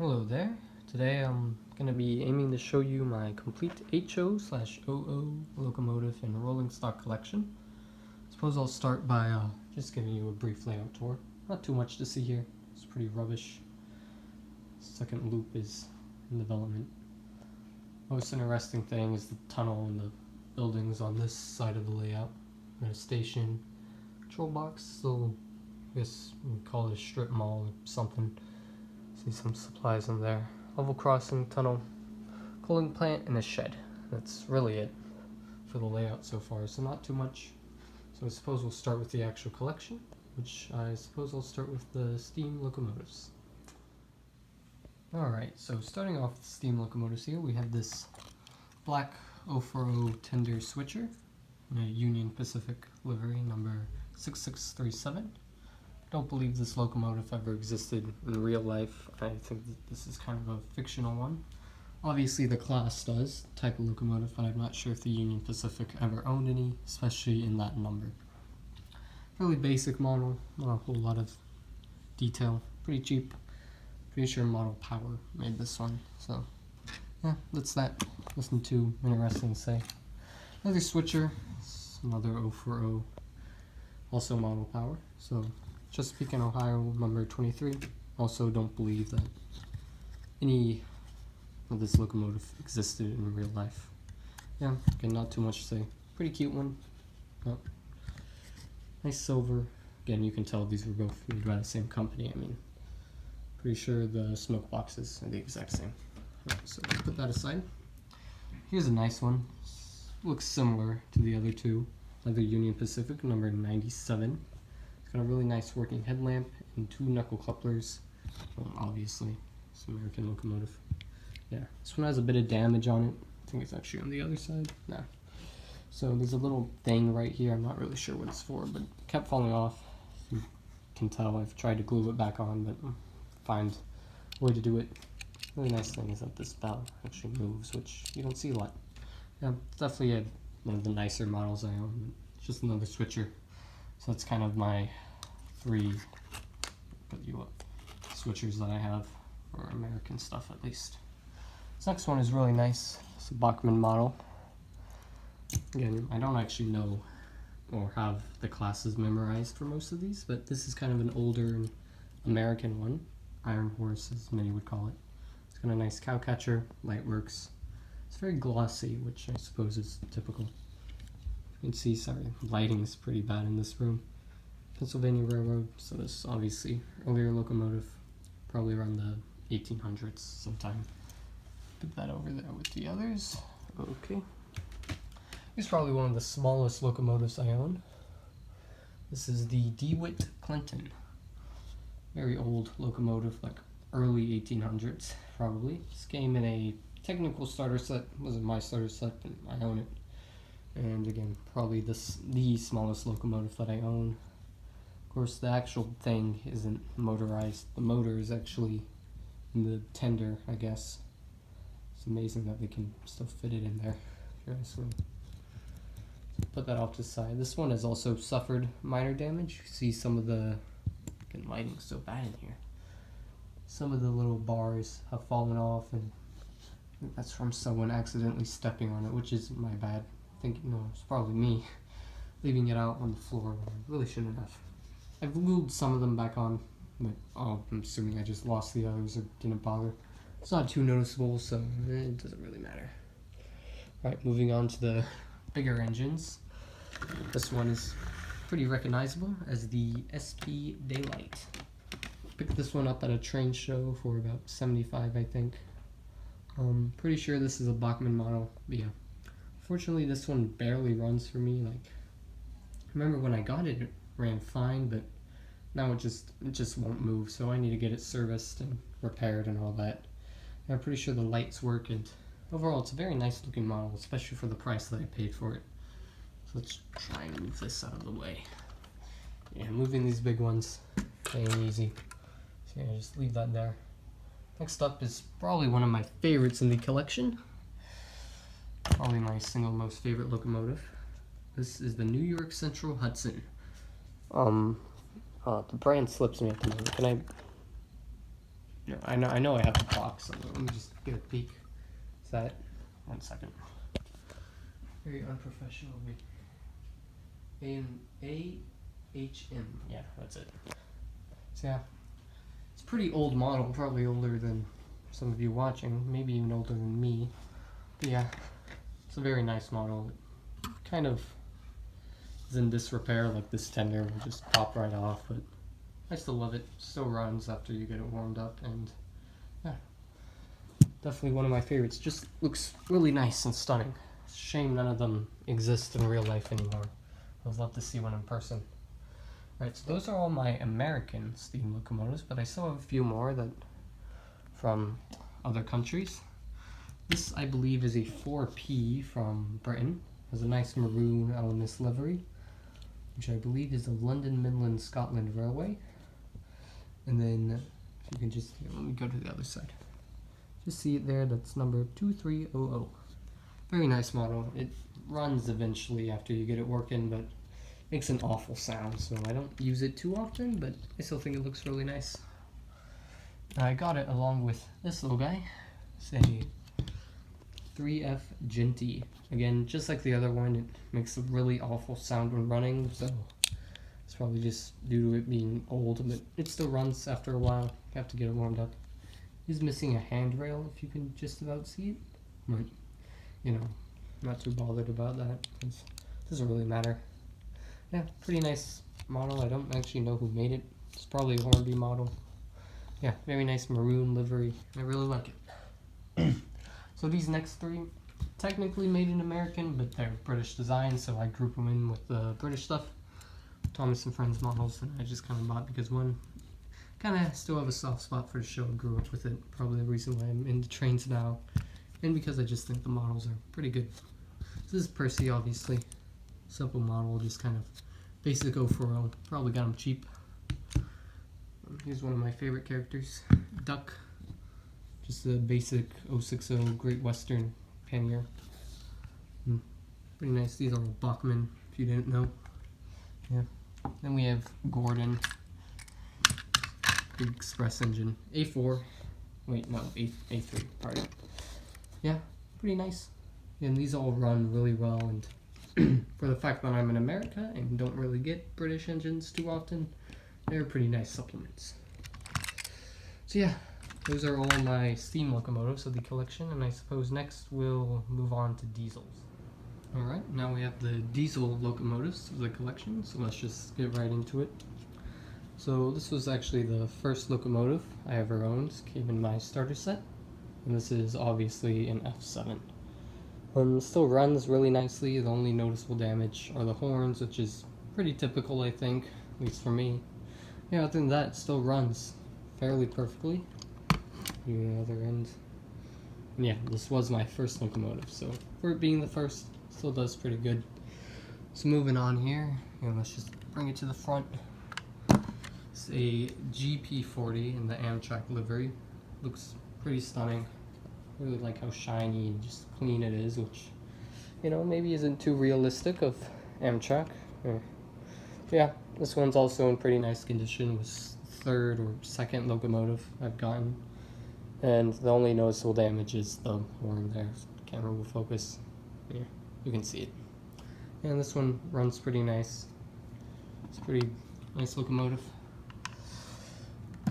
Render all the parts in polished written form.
Hello there. Today I'm going to be aiming to show you my complete HO/OO locomotive and rolling stock collection. Suppose I'll start by just giving you a brief layout tour. Not too much to see here. It's pretty rubbish. Second loop is in development. Most interesting thing is the tunnel and the buildings on this side of the layout. And a station, control box, so I guess we can call it a strip mall or something. See some supplies in there. Level crossing, tunnel, cooling plant, and a shed. That's really it for the layout so far, so not too much. So I suppose we'll start with the actual collection, which I suppose I'll start with the steam locomotives. Alright, so starting off with steam locomotives here, we have this black 040 tender switcher in a Union Pacific livery number 6637. Don't believe this locomotive ever existed in real life. I think that this is kind of a fictional one. Obviously the class does, type of locomotive, but I'm not sure if the Union Pacific ever owned any, especially in that number. Fairly basic model, not a whole lot of detail, pretty cheap. Pretty sure Model Power made this one, so yeah, that's that. Nothing too interesting to say. Another switcher, another 040, also Model Power, so Chesapeake, Ohio, number 23. Also don't believe that any of this locomotive existed in real life. Yeah, again, not too much to say. Pretty cute one. Oh. Nice silver. Again, you can tell these were both made by the same company. I mean, pretty sure the smoke boxes are the exact same. So put that aside. Here's a nice one. Looks similar to the other two. Another Union Pacific, number 97. Got a really nice working headlamp and two knuckle couplers. Well, obviously, it's an American locomotive. Yeah, this one has a bit of damage on it. I think it's actually on the other side. Nah. So there's a little thing right here. I'm not really sure what it's for, but it kept falling off. You can tell I've tried to glue it back on, but find a way to do it. Really nice thing is that this bell actually moves, which you don't see a lot. Yeah, it's definitely one of the nicer models I own. It's just another switcher. So that's kind of my three switchers that I have, or American stuff at least. This next one is really nice. It's a Bachmann model. Again, I don't actually know or have the classes memorized for most of these, but this is kind of an older American one. Iron Horse, as many would call it. It's got a nice cow catcher, light works. It's very glossy, which I suppose is typical. You can see, sorry, lighting is pretty bad in this room. Pennsylvania Railroad, so this obviously earlier locomotive, probably around the 1800s sometime. Put that over there with the others. Okay. Here's probably one of the smallest locomotives I own. This is the DeWitt Clinton. Very old locomotive, like early 1800s, probably. This came in a technical starter set. It wasn't my starter set, but I own it. And again, probably the smallest locomotive that I own. Of course, the actual thing isn't motorized. The motor is actually in the tender, I guess. It's amazing that they can still fit it in there. So put that off to the side. This one has also suffered minor damage. You see some of the lighting's so bad in here. Some of the little bars have fallen off, and I think that's from someone accidentally stepping on it, which is my bad. No, it's probably me leaving it out on the floor. I really shouldn't have. I've glued some of them back on, but I'm assuming I just lost the others or didn't bother. It's not too noticeable, so it doesn't really matter. Alright, moving on to the bigger engines. This one is pretty recognizable as the SP Daylight. Picked this one up at a train show for about $75, I think. Pretty sure this is a Bachmann model, but yeah. Fortunately, this one barely runs for me. Like, I remember when I got it, it ran fine, but now it just won't move. So I need to get it serviced and repaired and all that. And I'm pretty sure the lights work, and overall, it's a very nice looking model, especially for the price that I paid for it. So let's try and move this out of the way. Yeah, moving these big ones ain't easy. So yeah, just leave that there. Next up is probably one of my favorites in the collection. Probably my single most favorite locomotive. This is the New York Central Hudson. The brand slips me at the moment. Can I Yeah, I know I have the box, so let me just get a peek. Is that 1 second? Very unprofessional of me. AHM. Yeah, that's it. So yeah, it's a pretty old model, probably older than some of you watching, maybe even older than me. But yeah, it's a very nice model. It kind of is in disrepair, like this tender will just pop right off, but I still love it. Still runs after you get it warmed up, and yeah, definitely one of my favorites. Just looks really nice and stunning. It's a shame none of them exist in real life anymore. I'd love to see one in person. Right, so those are all my American steam locomotives, but I still have a few more that from other countries. This, I believe, is a 4P from Britain. It has a nice maroon LMS livery, which I believe is the London Midland Scotland Railway. And then, if you can just, let me go to the other side. Just see it there, that's number 2300. Very nice model. It runs eventually after you get it working, but makes an awful sound, so I don't use it too often, but I still think it looks really nice. I got it along with this little guy. It's a 3F Genty. Again, just like the other one, it makes a really awful sound when running, so it's probably just due to it being old, but it still runs after a while. You have to get it warmed up. It's missing a handrail, if you can just about see it, but, you know, I'm not too bothered about that, because it doesn't really matter. Yeah, pretty nice model. I don't actually know who made it. It's probably a Hornby model. Yeah, very nice maroon livery. I really like it. So these next three, technically made in American, but they're British design, so I group them in with the British stuff. Thomas and Friends models, and I just kind of bought because one, kind of still have a soft spot for the show. I grew up with it. Probably the reason why I'm into trains now, and because I just think the models are pretty good. So this is Percy, obviously. Simple model, just kind of basic 040. Probably got them cheap. Here's one of my favorite characters, Duck. Just a basic 060 Great Western pannier. Pretty nice. These are all Bachmann, if you didn't know. Yeah. Then we have Gordon. Big express engine. A4. Wait, no, A3. Pardon. Yeah, pretty nice. And these all run really well, and for the fact that I'm in America and don't really get British engines too often, they're pretty nice supplements. So yeah, those are all my steam locomotives of the collection, and I suppose next we'll move on to diesels. Alright, now we have the diesel locomotives of the collection, so let's just get right into it. So this was actually the first locomotive I ever owned, came in my starter set, and this is obviously an F7. Still runs really nicely. The only noticeable damage are the horns, which is pretty typical, I think, at least for me. Yeah, other than that, it still runs fairly perfectly. The other end. And yeah, this was my first locomotive, so for it being the first, it still does pretty good. So moving on here, let's just bring it to the front. It's a GP40 in the Amtrak livery. Looks pretty stunning. Really like how shiny and just clean it is, which, maybe isn't too realistic of Amtrak. Yeah, this one's also in pretty nice condition. It was third or second locomotive I've gotten. And the only noticeable damage is the horn there. Camera will focus. Yeah, you can see it. And this one runs pretty nice. It's a pretty nice locomotive.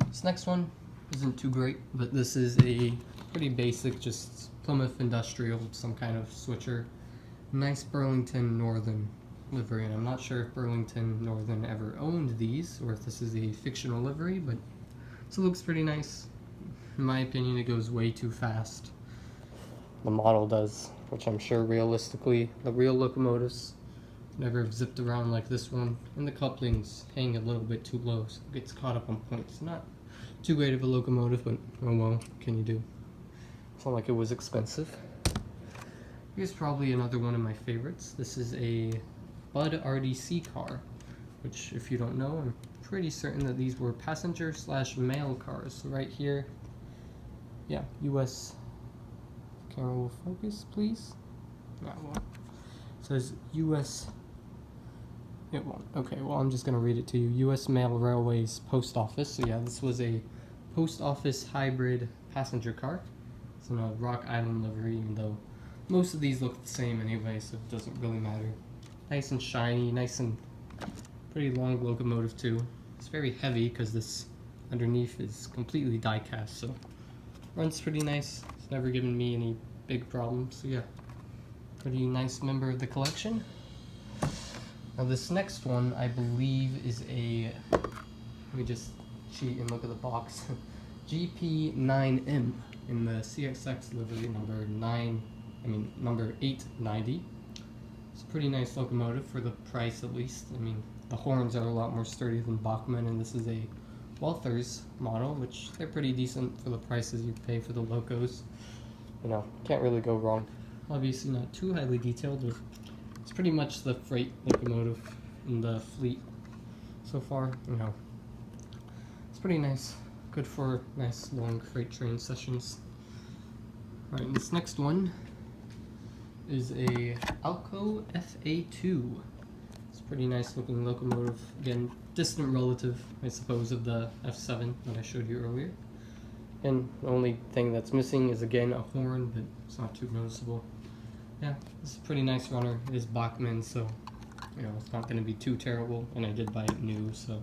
This next one isn't too great, but this is a pretty basic, just Plymouth Industrial, some kind of switcher. Nice Burlington Northern livery, and I'm not sure if Burlington Northern ever owned these, or if this is a fictional livery, but it looks pretty nice. In my opinion, it goes way too fast. The model does, which I'm sure realistically, the real locomotives never have zipped around like this one, and the couplings hang a little bit too low, so it gets caught up on points. Not too great of a locomotive, but oh well, what can you do? It's not like it was expensive. Here's probably another one of my favorites. This is a Bud RDC car, which, if you don't know, I'm pretty certain that these were passenger/mail cars. So right here, yeah, US. Camera will focus, please. No, it won't. It says US. It won't. Okay, well, I'm just gonna read it to you. US Mail Railways Post Office. So yeah, this was a post office hybrid passenger car. It's in a Rock Island livery, even though most of these look the same anyway, so it doesn't really matter. Nice and shiny, nice and pretty long locomotive too. It's very heavy because this underneath is completely die cast, so runs pretty nice. It's never given me any big problems, so yeah. Pretty nice member of the collection. Now this next one I believe is a, let me just cheat and look at the box. GP9M in the CXX livery number 890. It's a pretty nice locomotive for the price at least. I mean, the horns are a lot more sturdy than Bachmann, and this is a Walthers model, which they're pretty decent for the prices you pay for the locos. You know, can't really go wrong. Obviously not too highly detailed, but it's pretty much the freight locomotive in the fleet so far. You know, it's pretty nice. Good for nice long freight train sessions. Alright, this next one is a Alco FA2. It's a pretty nice looking locomotive. Again, distant relative, I suppose, of the F7 that I showed you earlier. And the only thing that's missing is again a horn, but it's not too noticeable. Yeah, it's a pretty nice runner. It is Bachmann, so you know it's not going to be too terrible. And I did buy it new, so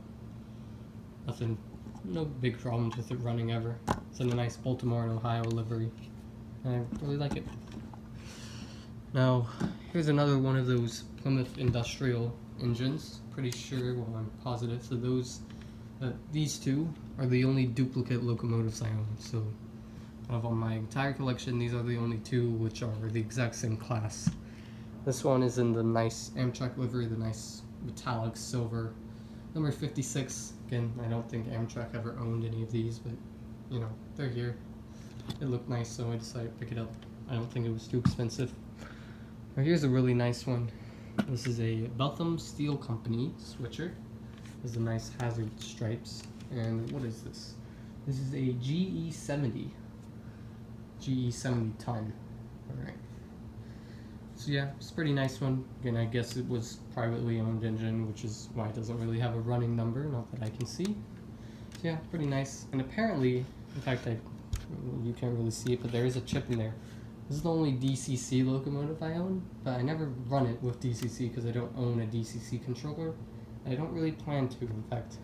nothing, no big problems with it running ever. It's in a nice Baltimore and Ohio livery, and I really like it. Now, here's another one of those Plymouth industrial engines. Pretty sure, well, I'm positive. So these two are the only duplicate locomotives I own. So out of my entire collection, these are the only two which are the exact same class. This one is in the nice Amtrak livery, the nice metallic silver, number 56. Again, I don't think Amtrak ever owned any of these, but you know, they're here. It looked nice, so I decided to pick it up. I don't think it was too expensive. Now here's a really nice one. This is a Beltham Steel Company switcher. There's the nice hazard stripes. And what is this? This is a GE70 ton. Alright. So yeah, it's a pretty nice one. Again, I guess it was privately owned engine, which is why it doesn't really have a running number, not that I can see. So yeah, pretty nice. And apparently, in fact, you can't really see it, but there is a chip in there. This is the only DCC locomotive I own, but I never run it with DCC because I don't own a DCC controller. I don't really plan to, in fact.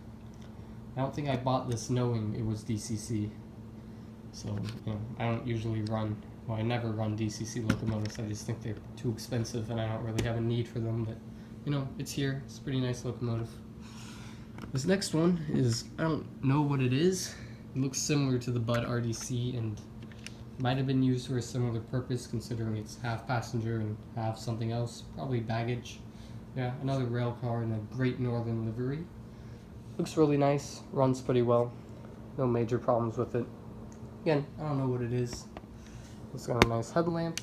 I don't think I bought this knowing it was DCC. So, you know, I don't usually run, well, I never run DCC locomotives. I just think they're too expensive and I don't really have a need for them, but, you know, it's here. It's a pretty nice locomotive. This next one is, I don't know what it is. It looks similar to the Bud RDC and might have been used for a similar purpose, considering it's half passenger and half something else, probably baggage. Yeah, another rail car in a Great Northern livery. Looks really nice, runs pretty well, no major problems with it. Again, I don't know what it is. It's got a nice headlamp,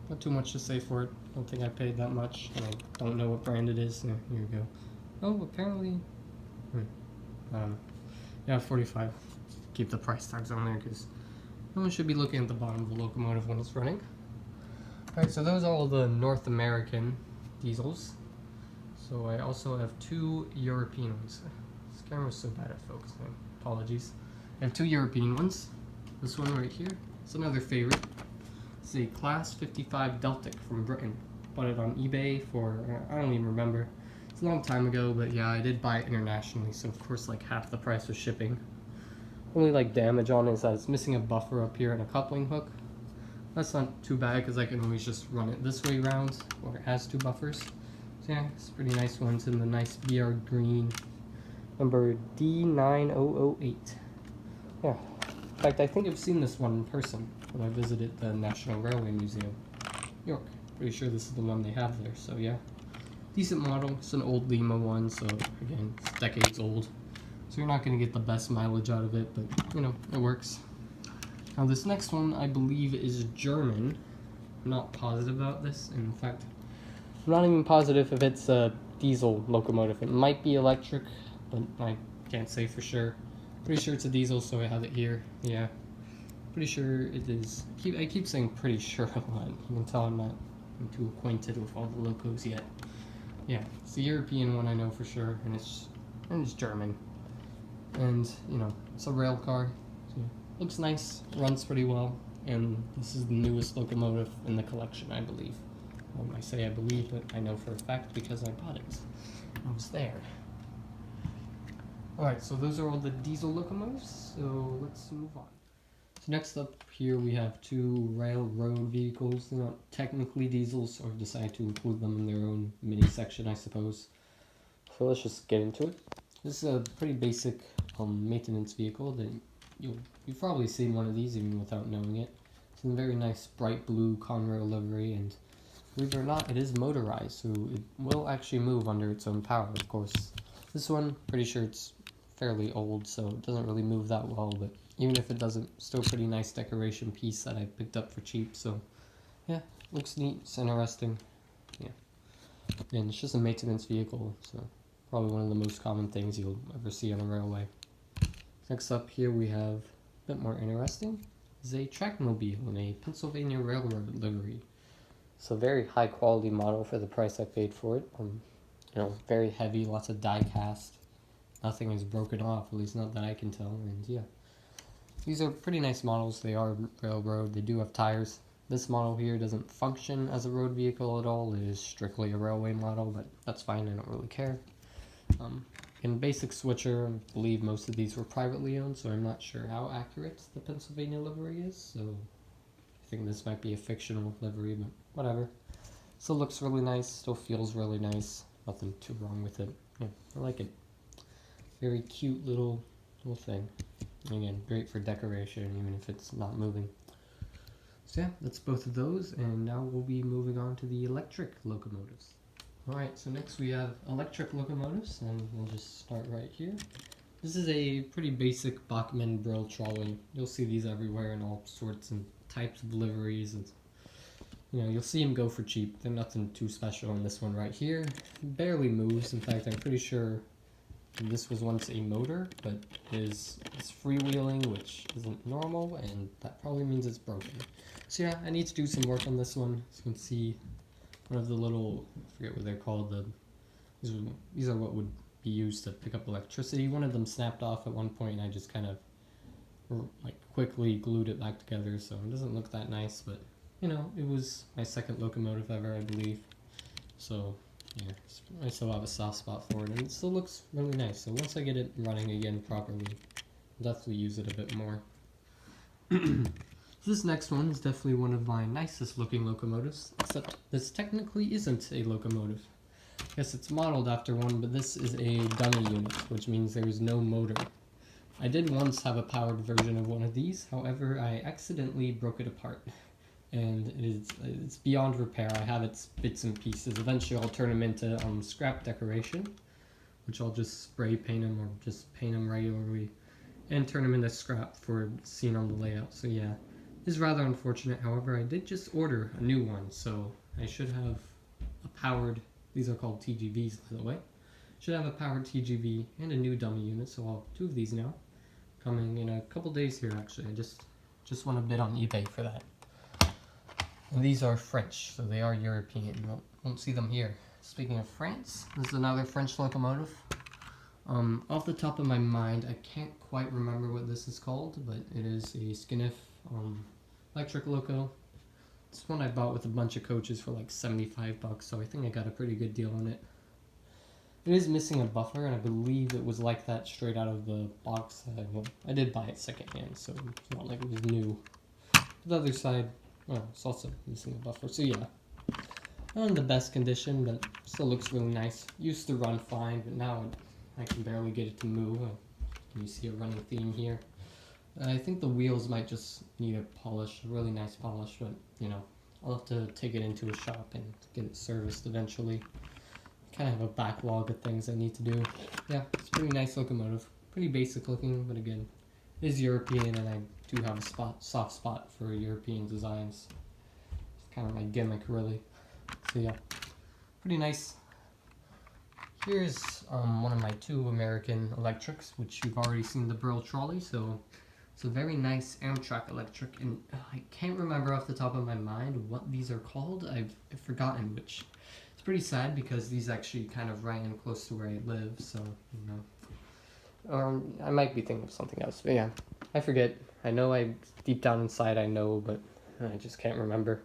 not too much to say for it. I don't think I paid that much, and I don't know what brand it is. Yeah, here we go. Oh, apparently, yeah, 45. Keep the price tags on there because no one should be looking at the bottom of the locomotive when it's running. Alright, so those are all the North American diesels. So I also have two European ones. This camera's so bad at focusing. Apologies. I have two European ones. This one right here. It's another favorite. It's a Class 55 Deltic from Britain. Bought it on eBay for, I don't even remember. It's a long time ago, but yeah, I did buy it internationally, so of course like half the price was shipping. Only like damage on it is that it's missing a buffer up here and a coupling hook. That's not too bad because I can always just run it this way around, or it has two buffers. So yeah, it's a pretty nice one. It's in the nice BR green, number D9008. Yeah, in fact I think I've seen this one in person when I visited the National Railway Museum, New York. Pretty sure this is the one they have there, so yeah. Decent model. It's an old Lima one, so again, it's decades old. So you're not going to get the best mileage out of it, but, you know, it works. Now this next one, I believe, is German. I'm not positive about this. In fact, I'm not even positive if it's a diesel locomotive. It might be electric, but I can't say for sure. Pretty sure it's a diesel, so I have it here. Yeah, pretty sure it is. I keep saying pretty sure a lot. You can tell I'm too acquainted with all the locos yet. Yeah, it's the European one I know for sure, and it's German. And, you know, it's a rail car. So looks nice, runs pretty well, and this is the newest locomotive in the collection, I believe. I say I believe, but I know for a fact because I bought it. I was there. Alright, so those are all the diesel locomotives, so let's move on. So next up here we have two railroad vehicles. They're not technically diesels, so I've decided to include them in their own mini section, I suppose. So let's just get into it. This is a pretty basic maintenance vehicle that you've probably seen one of these even without knowing it. It's in a very nice bright blue Conrail livery, and believe it or not, it is motorized, so it will actually move under its own power, of course. This one, pretty sure it's fairly old, so it doesn't really move that well, but even if it doesn't, still pretty nice decoration piece that I picked up for cheap, so yeah, looks neat, it's interesting, yeah. And it's just a maintenance vehicle, so probably one of the most common things you'll ever see on a railway. Next up here we have, a bit more interesting, is a trackmobile in a Pennsylvania Railroad livery. It's a very high quality model for the price I paid for it. You know, very heavy, lots of die cast. Nothing is broken off, at least not that I can tell, and yeah. These are pretty nice models. They are railroad. They do have tires. This model here doesn't function as a road vehicle at all. It is strictly a railway model, but that's fine. I don't really care. In basic switcher, I believe most of these were privately owned, so I'm not sure how accurate the Pennsylvania livery is, so I think this might be a fictional livery, but whatever. Still looks really nice, still feels really nice. Nothing too wrong with it. Yeah, I like it. Very cute little thing. Again, great for decoration, even if it's not moving. So yeah, that's both of those, and now we'll be moving on to the electric locomotives. Alright, so next we have electric locomotives, and we'll just start right here. This is a pretty basic Bachmann Brill trolley. You'll see these everywhere in all sorts and types of liveries, and you know, you'll see them go for cheap. They're nothing too special in this one right here. It barely moves. In fact, I'm pretty sure this was once a motor, but it's freewheeling, which isn't normal, and that probably means it's broken. So yeah, I need to do some work on this one. As you can see, one of the little, I forget what they're called, these are what would be used to pick up electricity. One of them snapped off at one point, and I just kind of like quickly glued it back together, so it doesn't look that nice, but you know, it was my second locomotive ever, I believe. So yeah, I still have a soft spot for it, and it still looks really nice. So once I get it running again properly, I'll definitely use it a bit more. This next one is definitely one of my nicest looking locomotives, except this technically isn't a locomotive. Yes, it's modeled after one, but this is a dummy unit, which means there is no motor. I did once have a powered version of one of these, however, I accidentally broke it apart. And it's beyond repair. I have its bits and pieces. Eventually I'll turn them into scrap decoration, which I'll just spray paint them or just paint them regularly, and turn them into scrap for seen on the layout. So yeah, it's rather unfortunate. However, I did just order a new one, so I should have a powered, these are called TGVs by the way, should have a powered TGV and a new dummy unit, so I'll have two of these now, coming in a couple days here actually. I just went a bit on eBay for that. And these are French, so they are European. You won't see them here. Speaking of France, this is another French locomotive. Off the top of my mind, I can't quite remember what this is called, but it is a Skinnif electric loco. It's one I bought with a bunch of coaches for like 75 bucks, so I think I got a pretty good deal on it. It is missing a buffer, and I believe it was like that straight out of the box. I did buy it secondhand, so it's not like it was new. The other side, well, it's also missing a buffer, so yeah. Not in the best condition, but still looks really nice. Used to run fine, but now I can barely get it to move. You see a running theme here. I think the wheels might just need a polish, a really nice polish, but you know, I'll have to take it into a shop and get it serviced eventually. Kind of have a backlog of things I need to do. Yeah, it's a pretty nice locomotive. Pretty basic looking, but again, it is European, and I do have a soft spot for European designs. It's kind of my gimmick, really. So yeah, pretty nice. Here's one of my two American electrics, which you've already seen the Brill trolley, so it's a very nice Amtrak electric, and I can't remember off the top of my mind what these are called. I've forgotten, which it's pretty sad because these actually kind of ran close to where I live, so you know, I might be thinking of something else, but yeah, I forget. I know deep down inside I know, but I just can't remember.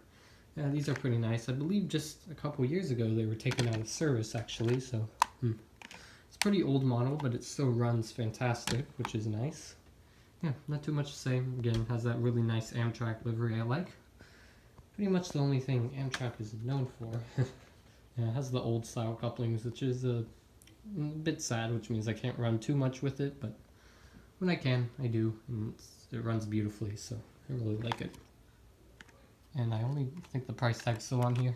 Yeah, these are pretty nice. I believe just a couple years ago they were taken out of service actually, so it's a pretty old model, but it still runs fantastic, which is nice. Yeah, not too much to say. Again, has that really nice Amtrak livery I like. Pretty much the only thing Amtrak is known for. Yeah, it has the old style couplings, which is a bit sad, which means I can't run too much with it, but when I can, I do, and it runs beautifully, so I really like it. And I only think the price tag's still on here.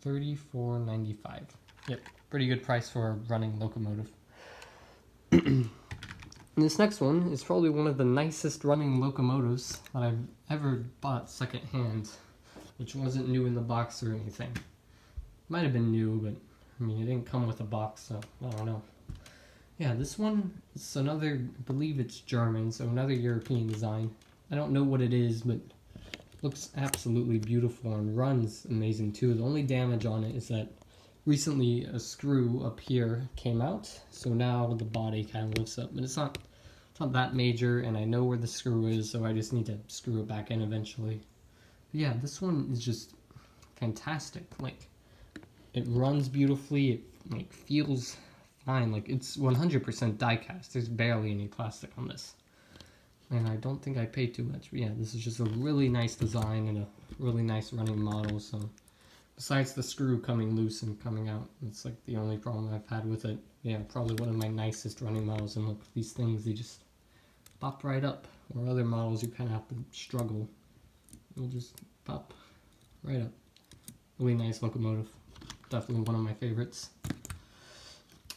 $34.95. Yep, pretty good price for a running locomotive. And this next one is probably one of the nicest running locomotives that I've ever bought secondhand, which wasn't new in the box or anything. Might have been new, but I mean, it didn't come with a box, so I don't know. Yeah, this one is another, I believe it's German, so another European design. I don't know what it is, but looks absolutely beautiful and runs amazing too. The only damage on it is that recently a screw up here came out, so now the body kind of lifts up, but it's not that major, and I know where the screw is, so I just need to screw it back in eventually. But yeah, this one is just fantastic. Like, it runs beautifully, it like feels fine, like it's 100% die cast. There's barely any plastic on this. And I don't think I paid too much, but yeah, this is just a really nice design and a really nice running model, so besides the screw coming loose and coming out, it's like the only problem I've had with it. Yeah, probably one of my nicest running models, and look, these things, they just pop right up, or other models you kind of have to struggle. It'll just pop right up. Really nice locomotive. Definitely one of my favorites.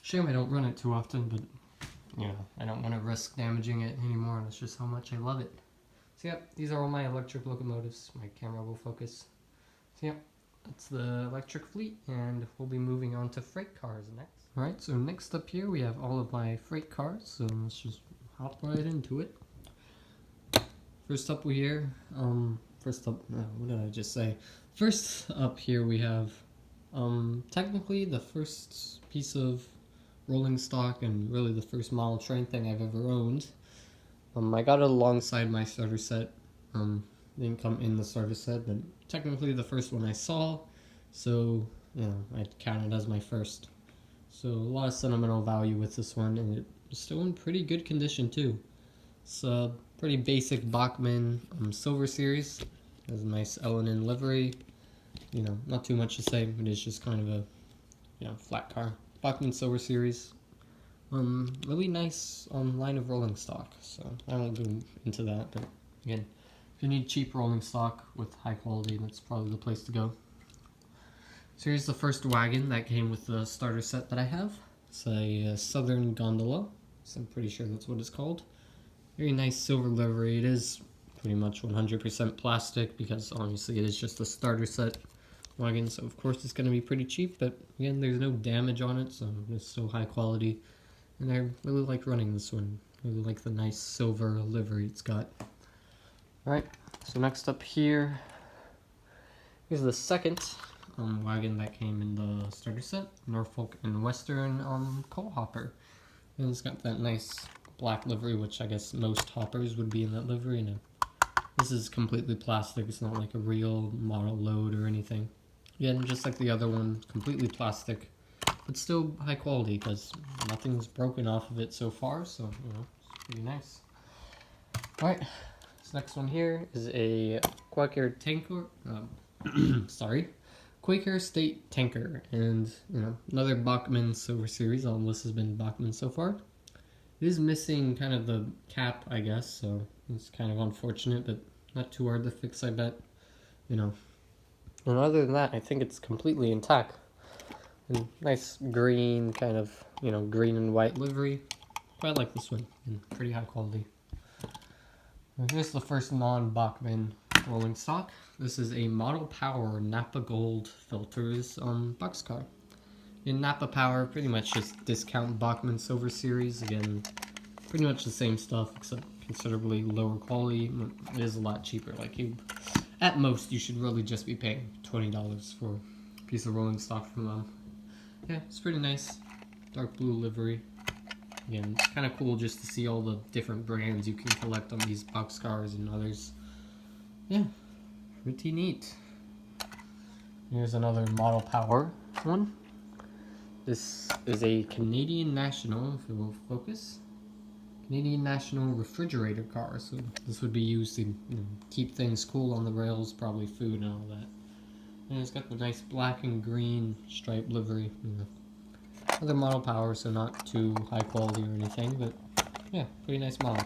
Shame I don't run it too often, but you know, I don't want to risk damaging it anymore, and it's just how much I love it. So yep, these are all my electric locomotives. My camera will focus. So yep, that's the electric fleet, and we'll be moving on to freight cars next. Alright, so next up here we have all of my freight cars, so let's just hop right into it. First up what did I just say? First up here we have technically the first piece of rolling stock and really the first model train thing I've ever owned. I got it alongside my starter set. Didn't come in the starter set, but technically the first one I saw, so you know, I count it as my first. So a lot of sentimental value with this one, and it's still in pretty good condition too. It's a pretty basic Bachmann Silver Series. It has a nice L&N livery. You know, not too much to say, but it's just kind of a flat car. Bachmann Silver Series. Really nice line of rolling stock, so I won't go into that, but again, if you need cheap rolling stock with high quality, that's probably the place to go. So here's the first wagon that came with the starter set that I have. It's a Southern Gondola, so I'm pretty sure that's what it's called. Very nice silver livery. It is pretty much 100% plastic because obviously it is just a starter set wagon, so of course it's going to be pretty cheap, but again, there's no damage on it, so it's still high quality, and I really like running this one. I really like the nice silver livery it's got. Alright, so next up here is the second wagon that came in the starter set, Norfolk and Western coal hopper. And it's got that nice black livery, which I guess most hoppers would be in that livery, and this is completely plastic. It's not like a real model load or anything. Again, just like the other one, completely plastic, but still high quality because nothing's broken off of it so far, so you know, it's pretty nice. Alright, this next one here is a Quaker tanker, Quaker State tanker, and you know, another Bachmann Silver Series. All this has been Bachmann so far. It is missing kind of the cap, I guess, so it's kind of unfortunate, but not too hard to fix, I bet. You know. And other than that, I think it's completely intact. And nice green, kind of, you know, green and white livery. Quite like this one, and pretty high quality. And here's the first non-Bachmann rolling stock. This is a Model Power Napa Gold Filters boxcar. In Napa Power, pretty much just discount Bachmann Silver Series. Again, pretty much the same stuff, except considerably lower quality. It is a lot cheaper. Like, at most, you should really just be paying $20 for a piece of rolling stock from them. Yeah, it's pretty nice. Dark blue livery. again, it's kind of cool just to see all the different brands you can collect on these boxcars and others. Yeah, pretty neat. Here's another Model Power one. This is a Canadian National, if it will focus, Canadian National refrigerator car. So this would be used to keep things cool on the rails, probably food and all that. And it's got the nice black and green striped livery. Other Model Power, so not too high quality or anything, but yeah, pretty nice model.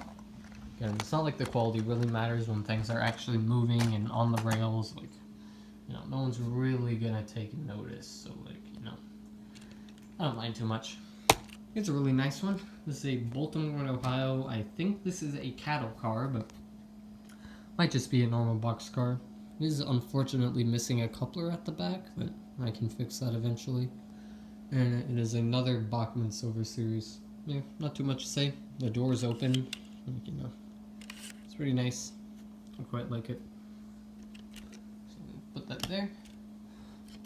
Again, it's not like the quality really matters when things are actually moving and on the rails. Like, no one's really gonna take notice. So, like, I don't mind too much. It's a really nice one. This is a Baltimore, Ohio. I think this is a cattle car, but might just be a normal box car. It is unfortunately missing a coupler at the back, but I can fix that eventually. And it is another Bachmann Silver Series. Yeah, not too much to say. The door's open. It's pretty nice. I quite like it. So put that there.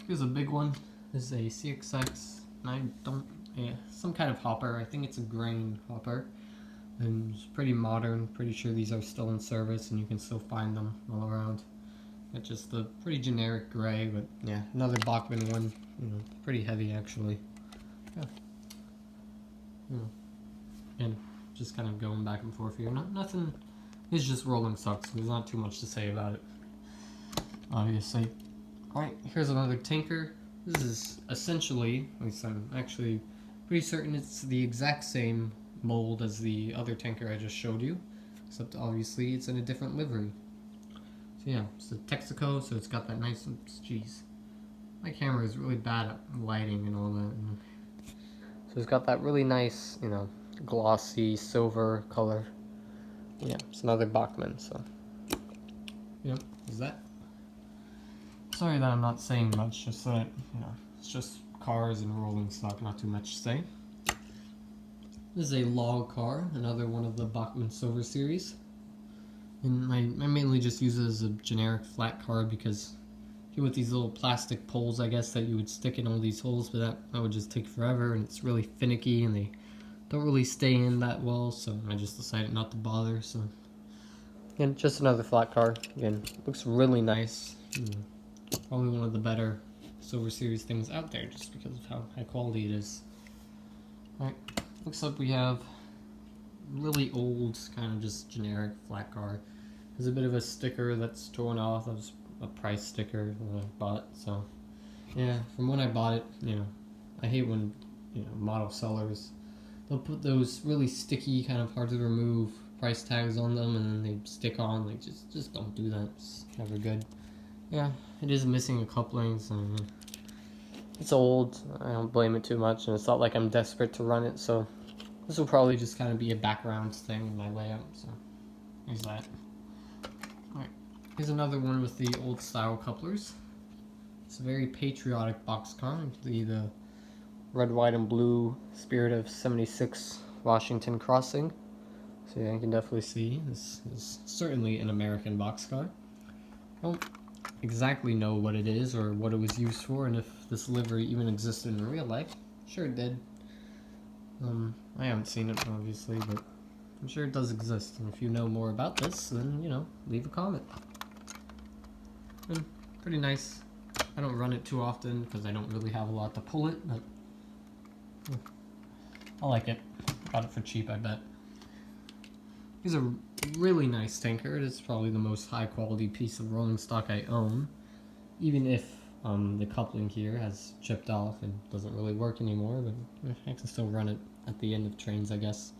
Here's a big one. This is a CXX. Some kind of hopper. I think it's a grain hopper. And it's pretty modern. Pretty sure these are still in service and you can still find them all around. It's just a pretty generic gray, but yeah, another Bachmann one. Pretty heavy actually. Yeah. And just kind of going back and forth here. Nothing. It's just rolling stocks. There's not too much to say about it, obviously. Alright, here's another tanker. This is essentially, at least I'm actually pretty certain it's the exact same mold as the other tanker I just showed you, except obviously it's in a different livery. So yeah, it's the Texaco, so it's got that nice, jeez, my camera is really bad at lighting and all that. So it's got that really nice, glossy silver color. Yeah, it's another Bachmann, so is that. Sorry that I'm not saying much, just so that, it's just cars and rolling stock, not too much to say. This is a log car, another one of the Bachmann Silver Series. And I mainly just use it as a generic flat car because with these little plastic poles, I guess, that you would stick in all these holes, but that would just take forever, and it's really finicky, and they don't really stay in that well, so I just decided not to bother. So, and just another flat car. Again, looks really nice. Probably one of the better Silver Series things out there, just because of how high quality it is. Alright, looks like we have really old, kind of just generic flat car. There's a bit of a sticker that's torn off. That was a price sticker that I bought. So, yeah, from when I bought it, I hate when, model sellers, they'll put those really sticky, kind of hard to remove price tags on them, and then they stick on. Like, just don't do that. It's never good. Yeah, it is missing a coupling, so it's old. I don't blame it too much, and it's not like I'm desperate to run it, so this will probably just kind of be a background thing in my layout, so here's that. Alright, here's another one with the old style couplers. It's a very patriotic boxcar, the red, white, and blue spirit of 76 Washington Crossing. So yeah, you can definitely see this is certainly an American boxcar. I don't exactly know what it is or what it was used for, and if this livery even existed in real life. Sure it did. I haven't seen it obviously, but I'm sure it does exist, and if you know more about this, then leave a comment. And pretty nice. I don't run it too often because I don't really have a lot to pull it, but I like it. Got it for cheap, I bet. Here's a really nice tanker. It is probably the most high quality piece of rolling stock I own, even if the coupling here has chipped off and doesn't really work anymore, but I can still run it at the end of trains, I guess.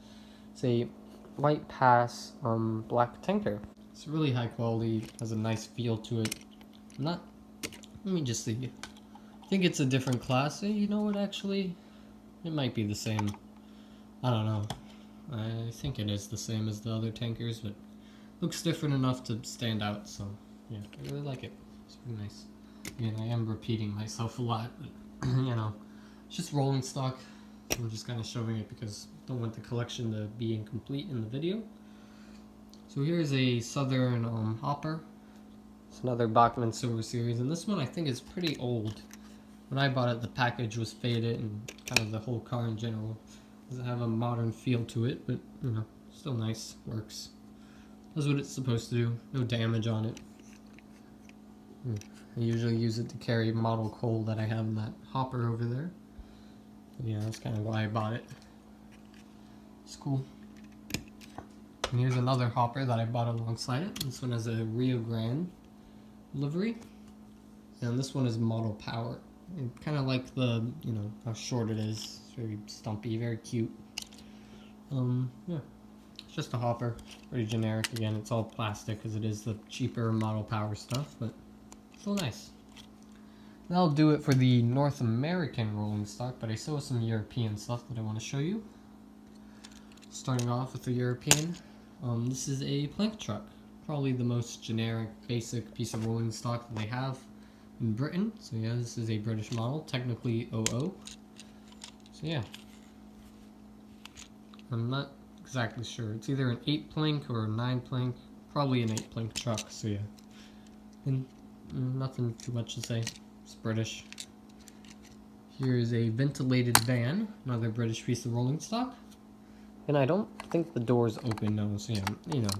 It's a White Pass black tanker. It's really high quality, has a nice feel to it. Let me just see. I think it's a different class. You know what, actually? It might be the same. I don't know. I think it is the same as the other tankers, but looks different enough to stand out, so yeah, I really like it. It's pretty nice. Again, I am repeating myself a lot, but it's just rolling stock. I'm just kind of showing it because I don't want the collection to be incomplete in the video. So here's a Southern hopper. It's another Bachmann Silver Series, and this one I think is pretty old. When I bought it, the package was faded, and kind of the whole car in general Doesn't have a modern feel to it, but you know, still nice. Works. Does what it's supposed to do. No damage on it. I usually use it to carry model coal that I have in that hopper over there. But yeah, that's kind of why I bought it. It's cool. And here's another hopper that I bought alongside it. This one has a Rio Grande livery. And this one is model power. Kind of like the, you know, how short it is. It's very stumpy, very cute. Yeah. It's just a hopper. Pretty generic. Again, it's all plastic because it is the cheaper model power stuff, but still nice. That'll do it for the North American rolling stock, but I still have some European stuff that I want to show you. Starting off with the European. This is a plank truck. Probably the most generic, basic piece of rolling stock that they have in Britain. So yeah, this is a British model, technically OO. So yeah. I'm not exactly sure. It's either an 8 plank or a 9 plank. Probably an 8 plank truck, so yeah. And nothing too much to say. It's British. Here's a ventilated van, another British piece of rolling stock. And I don't think the door's open now, so yeah, you know.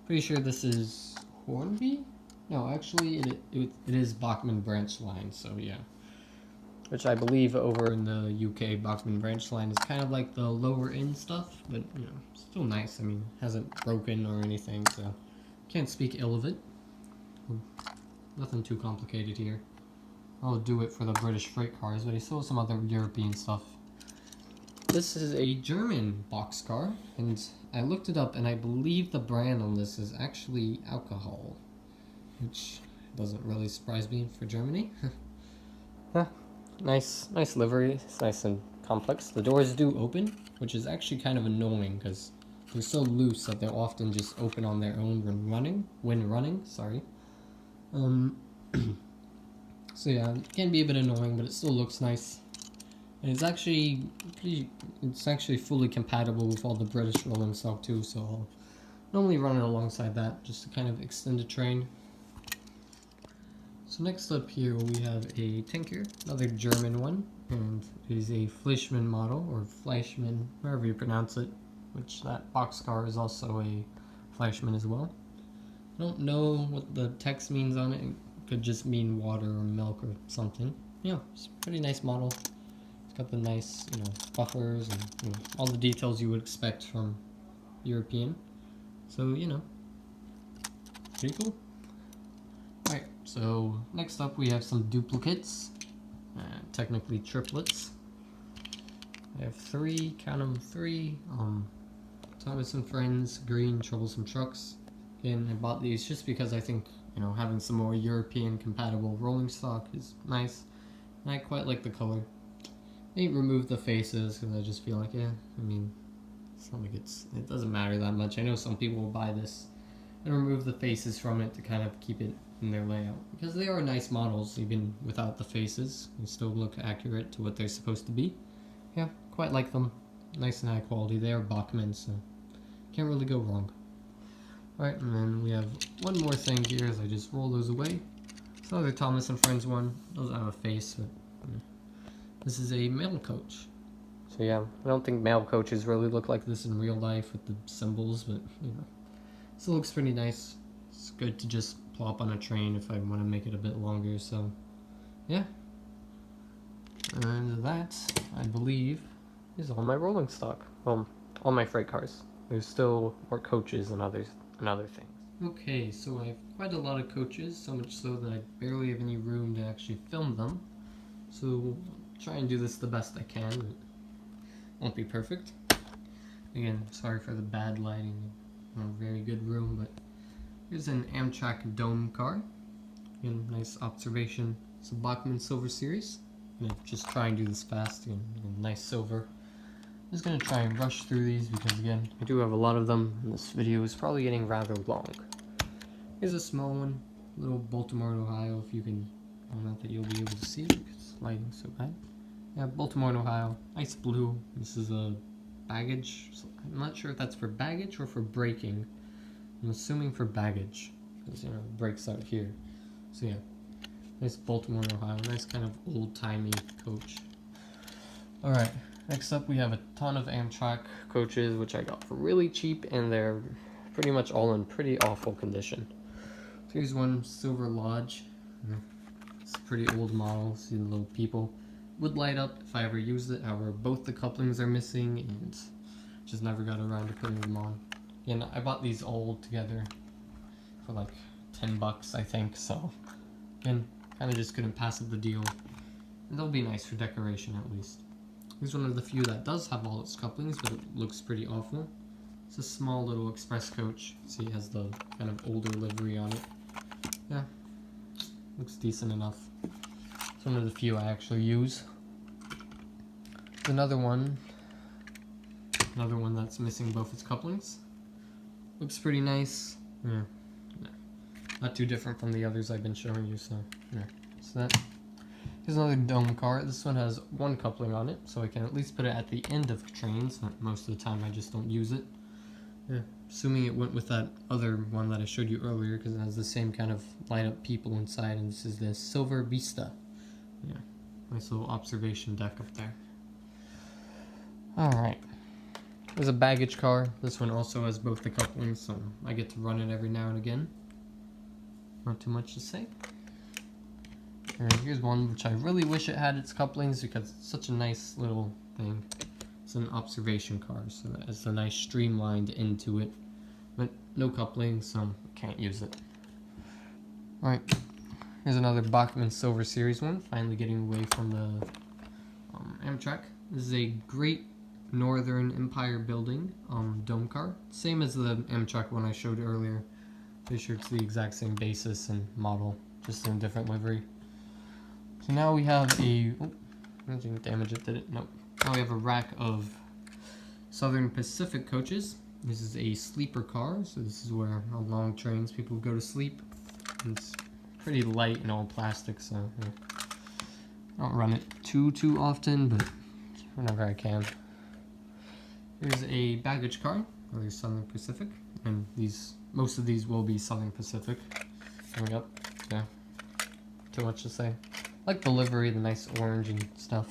Pretty sure this is Hornby? No, actually it is Bachmann branch line, so yeah. Which I believe over in the UK, Bachmann branch line is kind of like the lower end stuff, but you know, still nice. I mean, hasn't broken or anything, so can't speak ill of it. Nothing too complicated here. I'll do it for the British freight cars, but I still have some other European stuff. This is a German boxcar, and I looked it up, and I believe the brand on this is actually alcohol, which doesn't really surprise me for Germany. Yeah, nice livery. It's nice and complex. The doors do open, which is actually kind of annoying because they're so loose that they'll often just open on their own when running. Sorry. So yeah, it can be a bit annoying, but it still looks nice. And it's actually fully compatible with all the British rolling stock too, so I'll normally run it alongside that just to kind of extend the train. So next up here we have a tanker, another German one, and it is a Fleischmann model, or Fleischmann, however you pronounce it, which that boxcar is also a Fleischmann as well. I don't know what the text means on it. It could just mean water or milk or something. Yeah, it's a pretty nice model. It's got the nice, you know, buffers and you know, all the details you would expect from European. So, you know, pretty cool. Alright, so next up we have some duplicates, technically triplets. I have 3, count them 3, Thomas and Friends, green troublesome trucks. Again, I bought these just because I think, you know, having some more European compatible rolling stock is nice. And I quite like the color. I ain't removed the faces because I just feel like, yeah, I mean, it's not like it doesn't matter that much. I know some people will buy this and remove the faces from it to kind of keep it in their layout. Because they are nice models, even without the faces. They still look accurate to what they're supposed to be. Yeah, quite like them. Nice and high quality. They are Bachmann, so can't really go wrong. Alright, and then we have one more thing here as I just roll those away. It's another Thomas and Friends one. Doesn't have a face, but this is a mail coach. So yeah, I don't think mail coaches really look like this in real life with the symbols, but you know, still looks pretty nice. It's good to just plop on a train if I want to make it a bit longer, so yeah. And that, I believe, is all my rolling stock. Well, all my freight cars. There's still more coaches and other things. Okay, so I have quite a lot of coaches, so much so that I barely have any room to actually film them. So we'll try and do this the best I can. It won't be perfect. Again, sorry for the bad lighting. Not a very good room, but here's an Amtrak Dome car. Again, nice observation. It's a Bachmann Silver Series. I'm gonna just try and do this fast. Again, nice silver. I'm just going to try and rush through these because, again, I do have a lot of them, and this video is probably getting rather long. Here's a small one, little Baltimore, Ohio, if you can, not that you'll be able to see because lighting's so bad. Yeah, Baltimore, Ohio, nice blue. This is a baggage. I'm not sure if that's for baggage or for braking. I'm assuming for baggage because, you know, the brakes out here. So, yeah, nice Baltimore, Ohio, nice kind of old-timey coach. Alright. Next up, we have a ton of Amtrak coaches, which I got for really cheap, and they're pretty much all in pretty awful condition. So here's one, Silver Lodge. It's a pretty old model. See the little people. Would light up if I ever used it. However, both the couplings are missing, and just never got around to putting them on. And I bought these all together for like $10, I think. So, again, kind of just couldn't pass up the deal. And they'll be nice for decoration at least. Here's one of the few that does have all its couplings, but it looks pretty awful. It's a small little express coach. See, it has the kind of older livery on it. Yeah, looks decent enough. It's one of the few I actually use. Another one that's missing both its couplings. Looks pretty nice. Yeah, not too different from the others I've been showing you. So yeah, so that. Here's another dome car. This one has one coupling on it, so I can at least put it at the end of trains. Most of the time I just don't use it. Yeah, assuming it went with that other one that I showed you earlier, because it has the same kind of light up people inside, and this is the Silver Vista. Yeah, nice little observation deck up there. Alright, there's a baggage car. This one also has both the couplings, so I get to run it every now and again. Not too much to say. And here's one which I really wish it had its couplings, because it's such a nice little thing. It's an observation car, so it has a nice streamlined into it, but no couplings, so can't use it. Alright, here's another Bachmann Silver Series one, finally getting away from the Amtrak. This is a Great Northern Empire Building dome car, same as the Amtrak one I showed earlier. Pretty sure it's the exact same basis and model, just in a different livery. So now we have a, I didn't damage it, did it? Nope. Now we have a rack of Southern Pacific coaches. This is a sleeper car, so this is where on long trains people go to sleep. It's pretty light and all plastic, so yeah. I don't run it too often, but whenever I can. Here's a baggage car, another Southern Pacific, and most of these will be Southern Pacific coming up. Yeah, too much to say. I like the livery, the nice orange and stuff.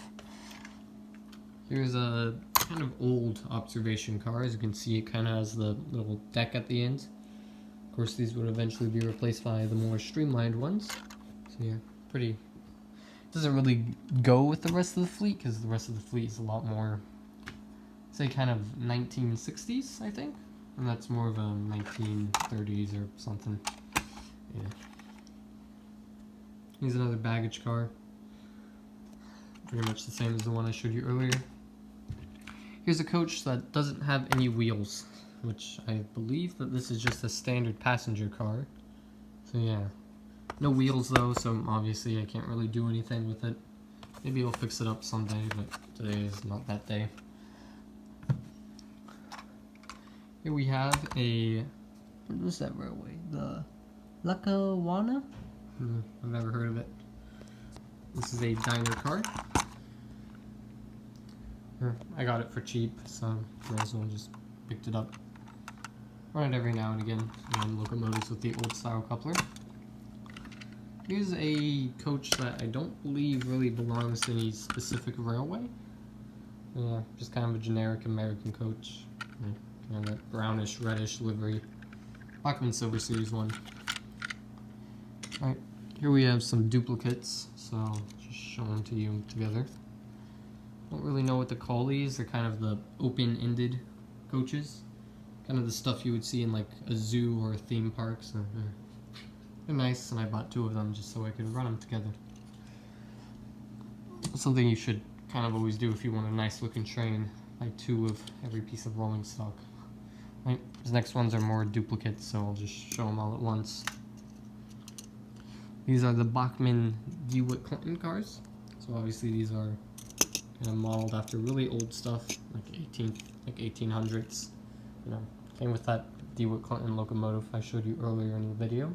Here's a kind of old observation car. As you can see, it kind of has the little deck at the end. Of course, these would eventually be replaced by the more streamlined ones. So yeah, pretty. Doesn't really go with the rest of the fleet, because the rest of the fleet is a lot more, say, kind of 1960s, I think. And that's more of a 1930s or something. Yeah. Here's another baggage car. Pretty much the same as the one I showed you earlier. Here's a coach that doesn't have any wheels, which I believe that this is just a standard passenger car. So yeah, no wheels though, so obviously I can't really do anything with it. Maybe I'll fix it up someday, but today is not that day. Here we have a, what was that railway? The Lackawanna? I've never heard of it. This is a diner car. I got it for cheap, so might as well just picked it up. Run it every now and again, and locomotives with the old style coupler. Here's a coach that I don't believe really belongs to any specific railway. Yeah, just kind of a generic American coach. Yeah, kind of that brownish, reddish livery. Bachmann Silver Series one. Alright, here we have some duplicates, so I'll just show them to you together. Don't really know what to call these. They're kind of the open-ended coaches. Kind of the stuff you would see in like a zoo or a theme park. So they're nice, and I bought 2 of them just so I could run them together. Something you should kind of always do if you want a nice looking train. Like 2 of every piece of rolling stock. Right, these next ones are more duplicates, so I'll just show them all at once. These are the Bachmann DeWitt Clinton cars. So obviously these are kind of modeled after really old stuff, like 1800s. You know, came with that DeWitt Clinton locomotive I showed you earlier in the video.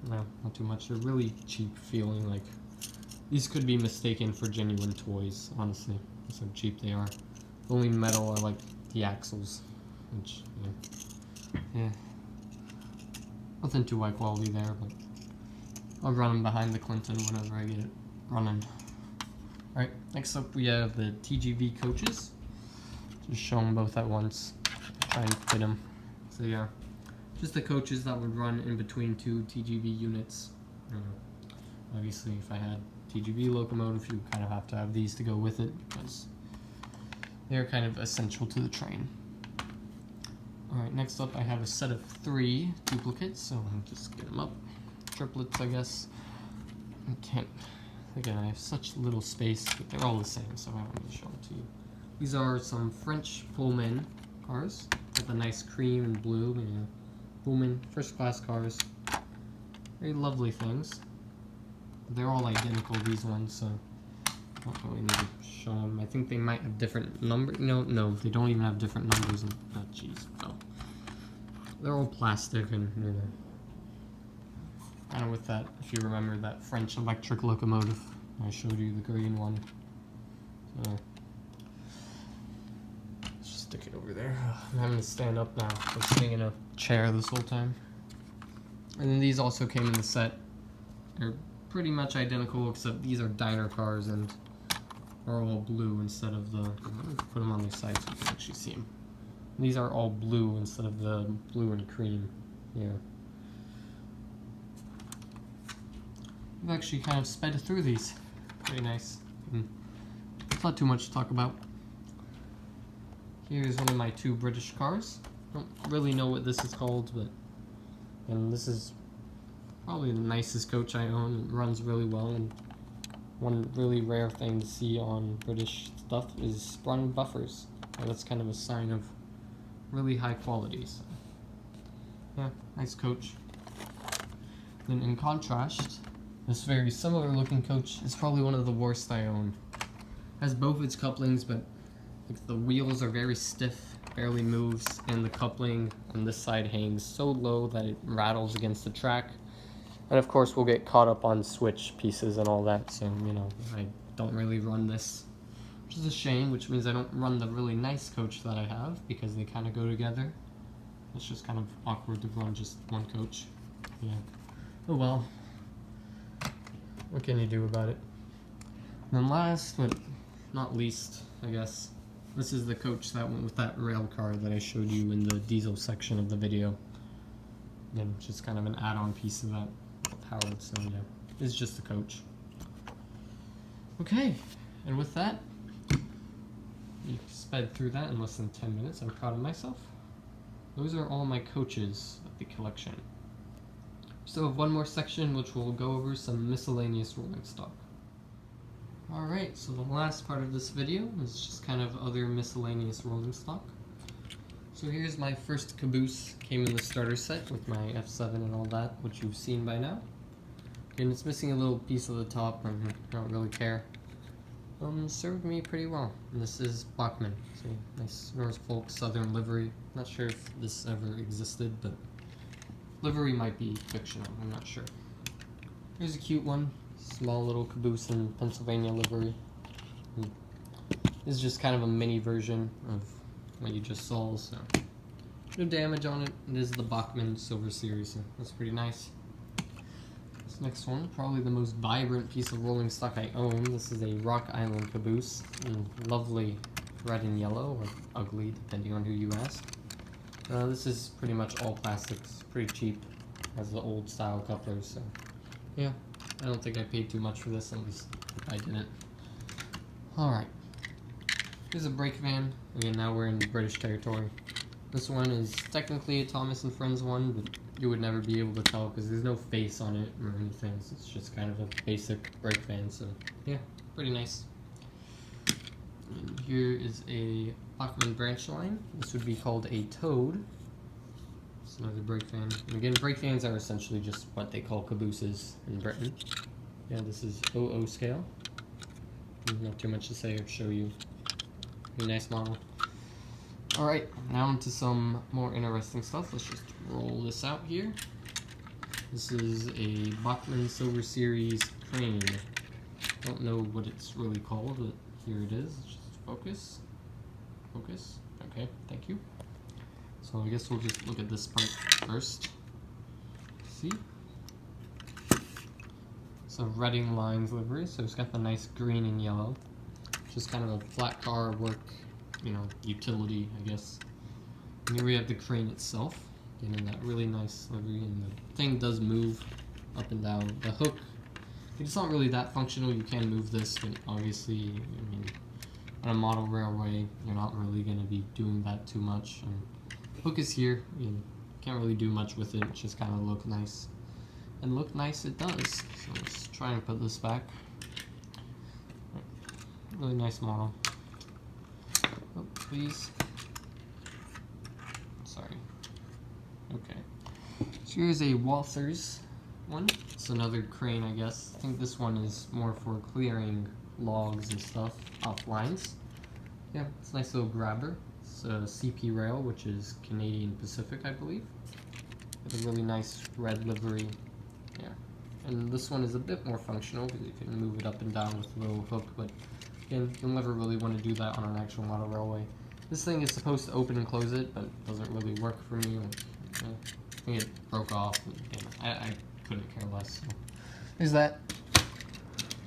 No, not too much. They're really cheap feeling. Like these could be mistaken for genuine toys. Honestly, that's how cheap they are. The only metal are like the axles, which yeah. Nothing too high quality there, but I'll run them behind the Clinton whenever I get it running. Alright, next up we have the TGV coaches. Just show them both at once. Try and fit them. So yeah, just the coaches that would run in between two TGV units. Obviously, if I had TGV locomotive, you kind of have to have these to go with it because they're kind of essential to the train. Alright, next up I have a set of 3 duplicates, so I'll just get them up. Triplets, I guess. I can't, again, I have such little space, but they're all the same, so I want to show them to you. These are some French Pullman cars with a nice cream and blue, Pullman first class cars. Very lovely things. They're all identical, these ones, so I don't really need to show them. I think they might have different numbers. No, they don't even have different numbers. Oh, jeez. Oh. They're all plastic and, kind of with that, if you remember that French electric locomotive. I showed you the green one. So, let's just stick it over there. I'm having to stand up now. I'm sitting in a chair this whole time. And then these also came in the set. They're pretty much identical, except these are diner cars and are all blue instead of the. Let me put them on their side so you can actually see them. These are all blue instead of the blue and cream. Yeah. I've actually kind of sped through these. Pretty nice. It's not too much to talk about. Here's one of my 2 British cars. Don't really know what this is called, but and this is probably the nicest coach I own. It runs really well, and one really rare thing to see on British stuff is sprung buffers. And that's kind of a sign of really high quality. So, yeah, nice coach. Then in contrast, this very similar looking coach is probably one of the worst I own. Has both its couplings, but the wheels are very stiff, barely moves, and the coupling on this side hangs so low that it rattles against the track. And of course we'll get caught up on switch pieces and all that, so I don't really run this, which is a shame, which means I don't run the really nice coach that I have because they kind of go together. It's just kind of awkward to run just one coach. Yeah. Oh well. What can you do about it? And then last, but not least, I guess, this is the coach that went with that rail car that I showed you in the diesel section of the video. And just kind of an add-on piece of that powered, so yeah, it's just a coach. Okay, and with that, you sped through that in less than 10 minutes. I'm proud of myself. Those are all my coaches of the collection. So one more section which will go over some miscellaneous rolling stock. Alright, so the last part of this video is just kind of other miscellaneous rolling stock. So here's my first caboose. Came in the starter set with my F7 and all that, which you've seen by now. And it's missing a little piece of the top, and I don't really care. Served me pretty well. And this is Bachmann. So nice Norfolk Southern livery. Not sure if this ever existed, but livery might be fictional, I'm not sure. Here's a cute one. Small little caboose in Pennsylvania livery. And this is just kind of a mini version of what you just saw, so no damage on it. It is the Bachmann Silver Series, so that's pretty nice. This next one, probably the most vibrant piece of rolling stock I own. This is a Rock Island caboose in lovely red and yellow, or ugly, depending on who you ask. This is pretty much all plastics, pretty cheap, has the old style couplers, so yeah, I don't think I paid too much for this, at least I didn't. Alright, here's a brake van. Again, now we're in British territory. This one is technically a Thomas & Friends one, but you would never be able to tell because there's no face on it or anything, so it's just kind of a basic brake van, so yeah, pretty nice. And here is a Bachmann branch line. This would be called a Toad. It's another brake van. And again, brake vans are essentially just what they call cabooses in Britain. Yeah, this is 00 scale. Not too much to say or show you. Pretty nice model. Alright, now into some more interesting stuff. Let's just roll this out here. This is a Bachmann Silver Series crane. Don't know what it's really called, but here it is. Let's just focus. Focus. Okay, thank you. So I guess we'll just look at this part first. See? It's a Reading Lines livery, so it's got the nice green and yellow. Just kind of a flat car work, you know, utility, I guess. And here we have the crane itself, getting that really nice livery, and the thing does move up and down. The hook, it's not really that functional. You can move this, but obviously, I mean, on a model railway, you're not really going to be doing that too much. And hook is here. You can't really do much with it. It just kind of look nice. And look nice it does. So let's try and put this back. Really nice model. Oh, please. Sorry. Okay. So here's a Walthers one. It's another crane, I guess. I think this one is more for clearing logs and stuff off lines. Yeah, it's a nice little grabber. It's a CP rail, which is Canadian Pacific, I believe. With a really nice red livery. Yeah. And this one is a bit more functional because you can move it up and down with a little hook, but again, you'll never really want to do that on an actual model railway. This thing is supposed to open and close it, but it doesn't really work for me. I think it broke off. And, I couldn't care less. So. There's that.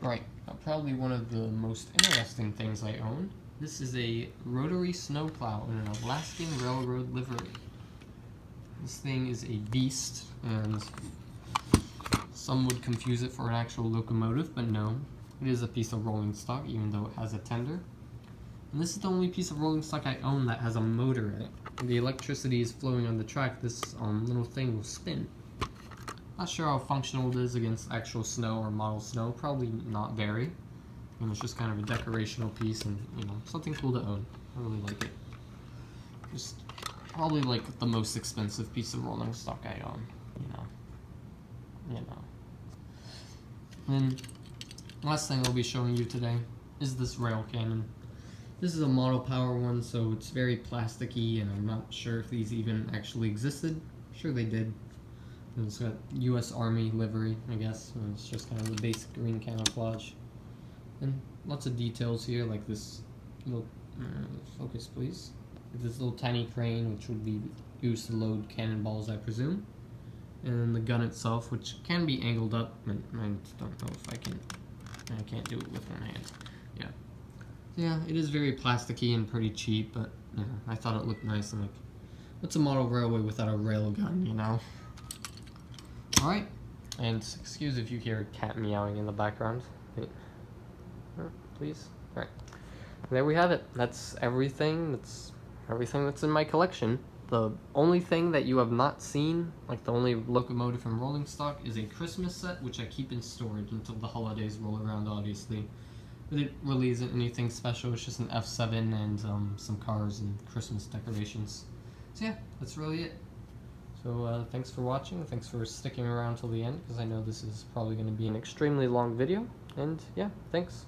Right, probably one of the most interesting things I own. This is a rotary snowplow in an Alaskan Railroad livery. This thing is a beast, and some would confuse it for an actual locomotive, but no. It is a piece of rolling stock, even though it has a tender. And this is the only piece of rolling stock I own that has a motor in it. When the electricity is flowing on the track, this little thing will spin. Not sure how functional it is against actual snow or model snow. Probably not very. And it's just kind of a decorational piece, and you know, something cool to own. I really like it. Just probably like the most expensive piece of rolling stock I own. You know. And then last thing I'll be showing you today is this rail cannon. This is a model power one, so it's very plasticky, and I'm not sure if these even actually existed. I'm sure they did. And it's got U.S. Army livery, I guess. And it's just kind of the basic green camouflage. And lots of details here, like this little, focus please. This little tiny crane, which would be used to load cannonballs, I presume. And then the gun itself, which can be angled up, and I don't know if I can't do it with one hand. Yeah. Yeah, it is very plasticky and pretty cheap, but you know, I thought it looked nice. And like, what's a model railway without a rail gun, you know? Alright, and excuse if you hear a cat meowing in the background. Wait. Oh, please. Alright. There we have it. That's everything. That's everything that's in my collection. The only thing that you have not seen, like the only locomotive from rolling stock, is a Christmas set, which I keep in storage until the holidays roll around, obviously. But it really isn't anything special. It's just an F7 and some cars and Christmas decorations. So yeah, that's really it. So thanks for watching. Thanks for sticking around till the end, because I know this is probably going to be an extremely long video. And yeah, thanks.